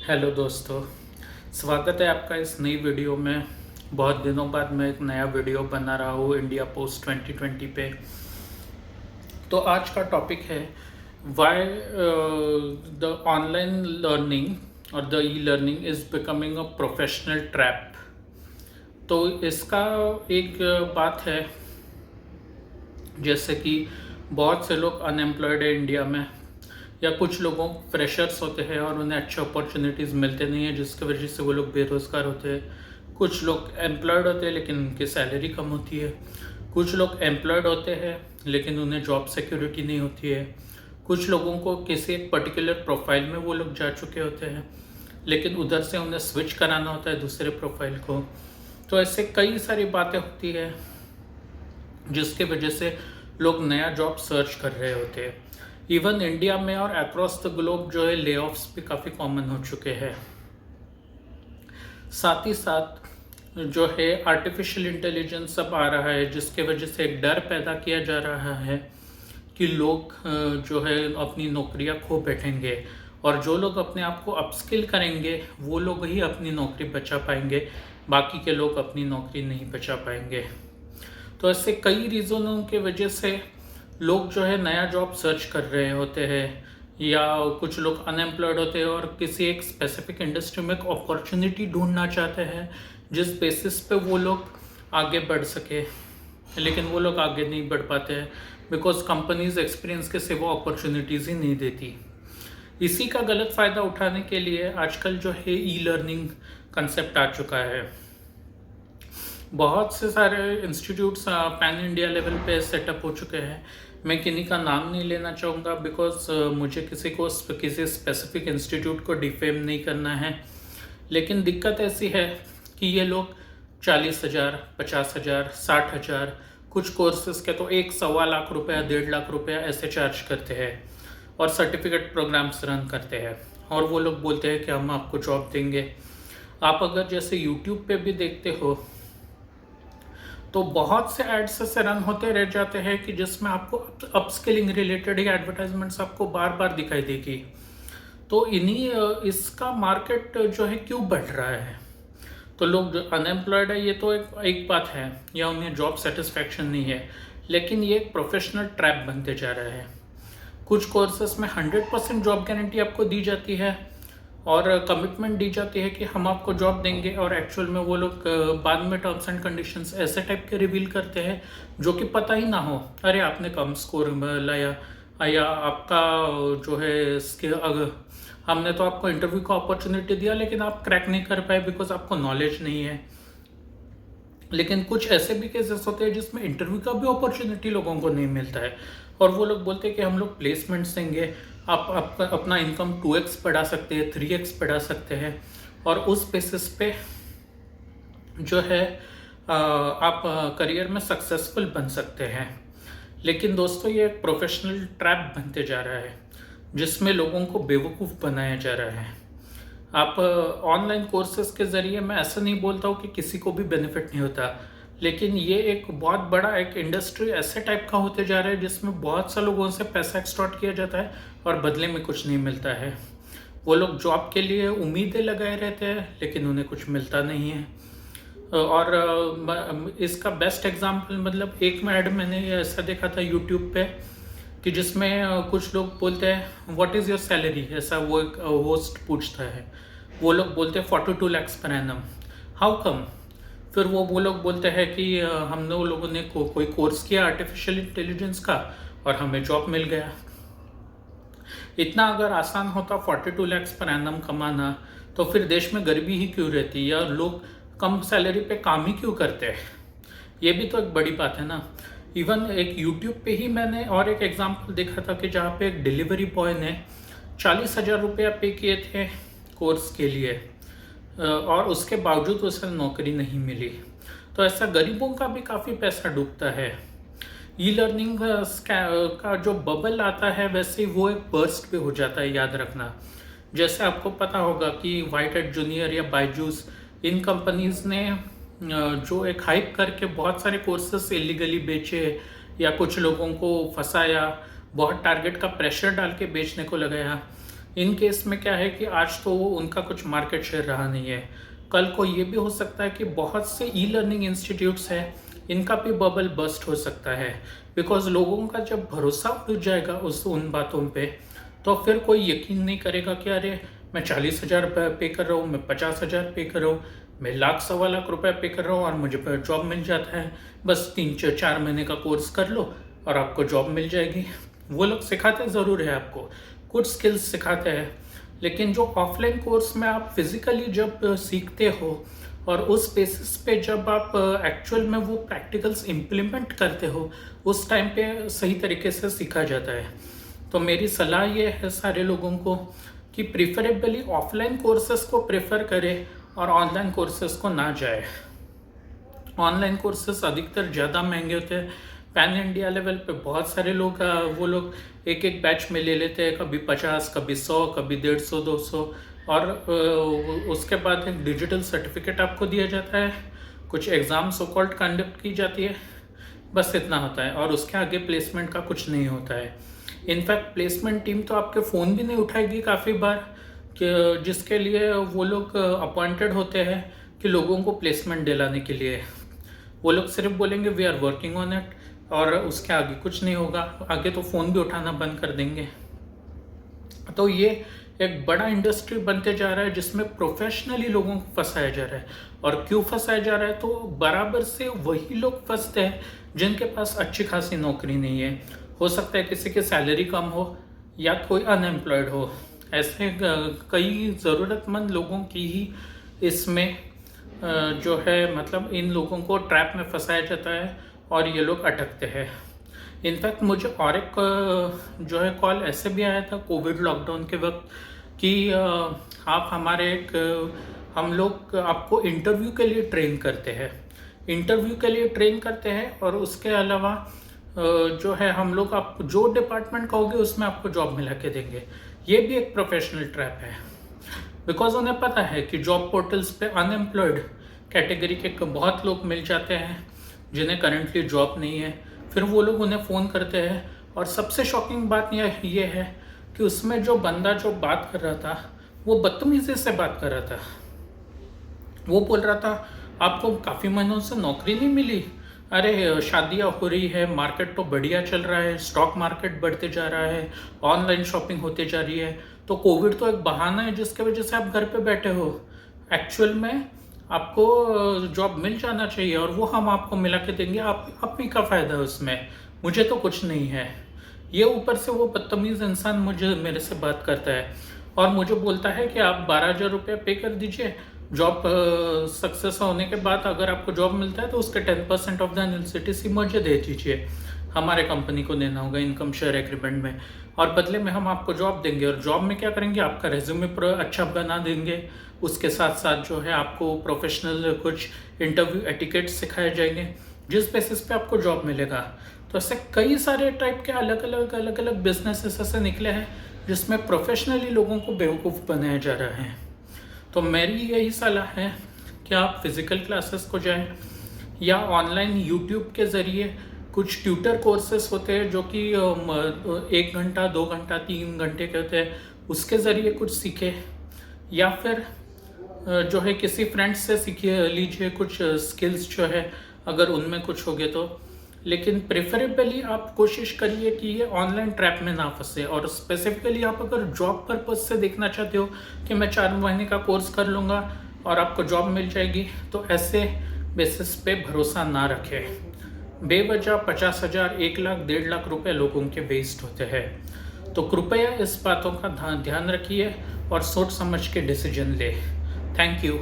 Hello दोस्तों, स्वागत है आपका इस नई वीडियो में। बहुत दिनों बाद मैं एक नया वीडियो बना रहा हूँ इंडिया पोस्ट 2020 पे। तो आज का टॉपिक है वाई द ऑनलाइन लर्निंग और the e learning is becoming a professional trap. तो इसका एक बात है, जैसे कि बहुत से लोग अनएम्प्लॉयड है इंडिया में, या कुछ लोगों फ्रेशर्स होते हैं और उन्हें अच्छे अपॉर्चुनिटीज़ मिलते नहीं है, जिसकी वजह से वो लोग बेरोज़गार होते हैं। कुछ लोग एम्प्लॉयड होते हैं लेकिन उनकी सैलरी कम होती है। कुछ लोग एम्प्लॉयड होते हैं लेकिन उन्हें जॉब सिक्योरिटी नहीं होती है। कुछ लोगों को किसी एक पर्टिकुलर प्रोफाइल में वो लोग जा चुके होते हैं लेकिन उधर से उन्हें स्विच कराना होता है दूसरे प्रोफाइल को। तो ऐसे कई सारी बातें होती है जिसके वजह से लोग नया जॉब सर्च कर रहे होते हैं। इवन इंडिया में और अक्रॉस द ग्लोब जो है ले ऑफ्स भी काफ़ी कॉमन हो चुके हैं। साथ ही साथ जो है आर्टिफिशियल इंटेलिजेंस सब आ रहा है, जिसके वजह से एक डर पैदा किया जा रहा है कि लोग जो है अपनी नौकरियां खो बैठेंगे, और जो लोग अपने आप को अपस्किल करेंगे वो लोग ही अपनी नौकरी बचा पाएंगे, बाकी के लोग अपनी नौकरी नहीं बचा पाएंगे। तो ऐसे कई रीज़नों की वजह से लोग जो है नया जॉब सर्च कर रहे होते हैं, या कुछ लोग अनएम्प्लॉयड होते हैं और किसी एक स्पेसिफिक इंडस्ट्री में एक अपॉर्चुनिटी ढूंढना चाहते हैं जिस बेसिस पे वो लोग आगे बढ़ सके, लेकिन वो लोग आगे नहीं बढ़ पाते हैं बिकॉज कंपनीज एक्सपीरियंस के सिवा अपॉर्चुनिटीज़ ही नहीं देती। इसी का गलत फ़ायदा उठाने के लिए आजकल जो है ई लर्निंग कंसेप्ट आ चुका है। बहुत से सारे इंस्टीट्यूट्स पैन इंडिया लेवल पे सेटअप हो चुके हैं। मैं किन्हीं का नाम नहीं लेना चाहूँगा बिकॉज मुझे किसी स्पेसिफिक इंस्टीट्यूट को डिफेम नहीं करना है, लेकिन दिक्कत ऐसी है कि ये लोग 40,000, 50,000, 60,000, कुछ कोर्सेज के तो 1-1.25 रुपया, 1.5 रुपया ऐसे चार्ज करते हैं और सर्टिफिकेट प्रोग्राम्स रन करते हैं, और वो लोग बोलते हैं कि हम आपको जॉब देंगे। आप अगर जैसे यूट्यूब पे भी देखते हो तो बहुत से एड्स ऐसे रन होते रह जाते हैं कि जिसमें आपको अपस्किलिंग रिलेटेड ही एडवर्टाइजमेंट्स आपको बार बार दिखाई देगी। तो इसका मार्केट जो है क्यों बढ़ रहा है? तो लोग जो अनएम्प्लॉयड है ये तो एक बात है, या उन्हें जॉब सेटिस्फैक्शन नहीं है, लेकिन ये एक प्रोफेशनल ट्रैप बनते जा रहा है। कुछ कोर्सेस में 100% जॉब गारंटी आपको दी जाती है और कमिटमेंट दी जाती है कि हम आपको जॉब देंगे, और एक्चुअल में वो लोग बाद में टर्म्स एंड कंडीशंस ऐसे टाइप के रिवील करते हैं जो कि पता ही ना हो। अरे आपने कम स्कोर लाया, या आपका जो है हमने तो आपको इंटरव्यू का अपॉर्चुनिटी दिया लेकिन आप क्रैक नहीं कर पाए बिकॉज आपको नॉलेज नहीं है। लेकिन कुछ ऐसे भी केसेस होते हैं जिसमें इंटरव्यू का भी अपॉर्चुनिटी लोगों को नहीं मिलता है, और वो लोग बोलते हैं कि हम लोग प्लेसमेंट्स देंगे, आप अपना इनकम 2x बढ़ा सकते हैं, 3x बढ़ा सकते हैं, और उस बेसिस पे जो है आप करियर में सक्सेसफुल बन सकते हैं। लेकिन दोस्तों ये एक प्रोफेशनल ट्रैप बनते जा रहा है जिसमें लोगों को बेवकूफ़ बनाया जा रहा है। आप ऑनलाइन कोर्सेज के ज़रिए, मैं ऐसा नहीं बोलता हूँ कि किसी को भी बेनिफिट नहीं होता, लेकिन ये एक बहुत बड़ा एक इंडस्ट्री ऐसे टाइप का होते जा रहा है जिसमें बहुत से लोगों से पैसा एक्सटॉर्ट किया जाता है और बदले में कुछ नहीं मिलता है। वो लोग जॉब के लिए उम्मीदें लगाए रहते हैं लेकिन उन्हें कुछ मिलता नहीं है। और इसका बेस्ट एग्जांपल, मतलब एक ऐड मैंने ऐसा देखा था यूट्यूब पे कि जिसमें कुछ लोग बोलते हैं व्हाट इज़ योर सैलरी, ऐसा वो एक होस्ट पूछता है। वो लोग बोलते हैं 42 lakhs per annum, how come? फिर वो लोग बोलते हैं कि हम लोगों ने कोई कोर्स किया आर्टिफिशियल इंटेलिजेंस का और हमें जॉब मिल गया। इतना अगर आसान होता 42 lakhs पर एनम कमाना, तो फिर देश में गरीबी ही क्यों रहती, या लोग कम सैलरी पे काम ही क्यों करते हैं? ये भी तो एक बड़ी बात है ना। इवन एक यूट्यूब पे ही मैंने और एक एग्जांपल देखा था कि जहाँ पे एक डिलीवरी बॉय ने 40,000 रुपया पे किए थे कोर्स के लिए, और उसके बावजूद उसे नौकरी नहीं मिली। तो ऐसा गरीबों का भी काफ़ी पैसा डूबता है। ई लर्निंग का जो बबल आता है वैसे ही वो एक बर्स्ट पे हो जाता है, याद रखना। जैसे आपको पता होगा कि वाइट एट जूनियर या बायजूस, इन कंपनीज ने जो एक हाइप करके बहुत सारे कोर्सेस इलीगली बेचे, या कुछ लोगों को फंसाया, बहुत टारगेट का प्रेशर डाल के बेचने को लगाया। इन केस में क्या है कि आज तो उनका कुछ मार्केट शेयर रहा नहीं है, कल को ये भी हो सकता है कि बहुत से ई लर्निंग इंस्टीट्यूट्स हैं, इनका भी बबल बस्ट हो सकता है। बिकॉज लोगों का जब भरोसा उठ जाएगा उन बातों पे, तो फिर कोई यकीन नहीं करेगा कि अरे मैं 40,000 पे कर रहा हूँ, मैं 50,000 पे कर रहा हूँ, मैं लाख 1.25 लाख रुपए पे कर रहा हूँ और मुझे जॉब मिल जाता है। बस 3-4 महीने का कोर्स कर लो और आपको जॉब मिल जाएगी। वो लोग सिखाते ज़रूर है आपको, कुछ स्किल्स सिखाते हैं, लेकिन जो ऑफलाइन कोर्स में आप फिजिकली जब सीखते हो और उस बेसिस पे जब आप एक्चुअल में वो प्रैक्टिकल्स इम्प्लीमेंट करते हो, उस टाइम पे सही तरीके से सीखा जाता है। तो मेरी सलाह ये है सारे लोगों को कि प्रिफरेबली ऑफलाइन कोर्सेस को प्रेफर करें और ऑनलाइन कोर्सेस को ना जाए। ऑनलाइन कोर्सेस अधिकतर ज़्यादा महंगे होते हैं। पैन इंडिया लेवल पे बहुत सारे लोग वो लोग एक एक बैच में ले लेते हैं, कभी 50, कभी 100, कभी 150, 200, और उसके बाद एक डिजिटल सर्टिफिकेट आपको दिया जाता है, कुछ एग्ज़ाम सो कॉल्ड कंडक्ट की जाती है, बस इतना होता है और उसके आगे प्लेसमेंट का कुछ नहीं होता है। इनफैक्ट प्लेसमेंट टीम तो आपके फ़ोन भी नहीं उठाएगी काफ़ी बार, कि जिसके लिए वो लोग अपॉइंटेड होते हैं कि लोगों को प्लेसमेंट दिलाने के लिए। वो लोग सिर्फ बोलेंगे we are working on it, और उसके आगे कुछ नहीं होगा, आगे तो फ़ोन भी उठाना बंद कर देंगे। तो ये एक बड़ा इंडस्ट्री बनते जा रहा है जिसमें प्रोफेशनली लोगों को फंसाया जा रहा है। और क्यों फंसाया जा रहा है? तो बराबर से वही लोग फंसते हैं जिनके पास अच्छी खासी नौकरी नहीं है। हो सकता है किसी की सैलरी कम हो या कोई अनएम्प्लॉयड हो, ऐसे कई ज़रूरतमंद लोगों की ही इसमें जो है मतलब इन लोगों को ट्रैप में फंसाया जाता है और ये लोग अटकते हैं। इनफैक्ट मुझे और एक जो है कॉल ऐसे भी आया था कोविड लॉकडाउन के वक्त कि आप हमारे एक हम लोग आपको इंटरव्यू के लिए ट्रेन करते हैं, इंटरव्यू के लिए ट्रेन करते हैं और उसके अलावा जो है हम लोग आप जो डिपार्टमेंट कहोगे उसमें आपको जॉब मिला के देंगे। ये भी एक प्रोफेशनल ट्रैप है, बिकॉज उन्हें पता है कि जॉब पोर्टल्स पे अनएम्प्लॉयड कैटेगरी के बहुत लोग मिल जाते हैं जिन्हें करंटली जॉब नहीं है। फिर वो लोग उन्हें फ़ोन करते हैं और सबसे शॉकिंग बात ये है कि उसमें जो बंदा जो बात कर रहा था वो बदतमीज़ी से बात कर रहा था। वो बोल रहा था आपको काफ़ी महीनों से नौकरी नहीं मिली, अरे शादियाँ हो रही है, मार्केट तो बढ़िया चल रहा है, स्टॉक मार्केट बढ़ते जा रहा है, ऑनलाइन शॉपिंग होते जा रही है, तो कोविड तो एक बहाना है जिसके वजह से आप घर पे बैठे हो। एक्चुअल में आपको जॉब मिल जाना चाहिए और वो हम आपको मिला के देंगे, आप ही का फ़ायदा है उसमें, मुझे तो कुछ नहीं है। ये ऊपर से वो बदतमीज़ इंसान मेरे से बात करता है और मुझे बोलता है कि आप 12,000 रुपये पे कर दीजिए, जॉब सक्सेस होने के बाद अगर आपको जॉब मिलता है तो उसके 10% ऑफ द एनुअल CTC मुझे दे दीजिए, हमारे कंपनी को देना होगा इनकम शेयर एग्रीमेंट में, और बदले में हम आपको जॉब देंगे। और जॉब में क्या करेंगे, आपका रेज्यूमे अच्छा बना देंगे, उसके साथ साथ जो है आपको प्रोफेशनल कुछ इंटरव्यू एटिकेट सिखाए जाएंगे जिस बेसिस पे आपको जॉब मिलेगा। तो ऐसे कई सारे टाइप के अलग अलग बिजनेसेस ऐसे निकले हैं जिसमें प्रोफेशनली लोगों को बेवकूफ़ बनाया जा रहा है। तो मेरी यही सलाह है कि आप फिज़िकल क्लासेस को जाएं या ऑनलाइन यूट्यूब के ज़रिए कुछ ट्यूटर कोर्सेस होते हैं जो कि 1 घंटा 2 घंटा 3 घंटे के होते हैं, उसके ज़रिए कुछ सीखें, या फिर जो है किसी फ्रेंड्स से सीख लीजिए कुछ स्किल्स जो है अगर उनमें कुछ हो गए तो। लेकिन प्रेफरेबली आप कोशिश करिए कि ये ऑनलाइन ट्रैप में ना फंसे। और स्पेसिफिकली आप अगर जॉब पर्पज से देखना चाहते हो कि मैं 4 महीने का कोर्स कर लूँगा और आपको जॉब मिल जाएगी, तो ऐसे बेसिस पे भरोसा ना रखें। बेवजह 50,000, 1 लाख, 1.5 लाख रुपए लोगों के वेस्ट होते हैं। तो कृपया इस बातों का ध्यान रखिए और सोच समझ के डिसीजन ले। Thank you.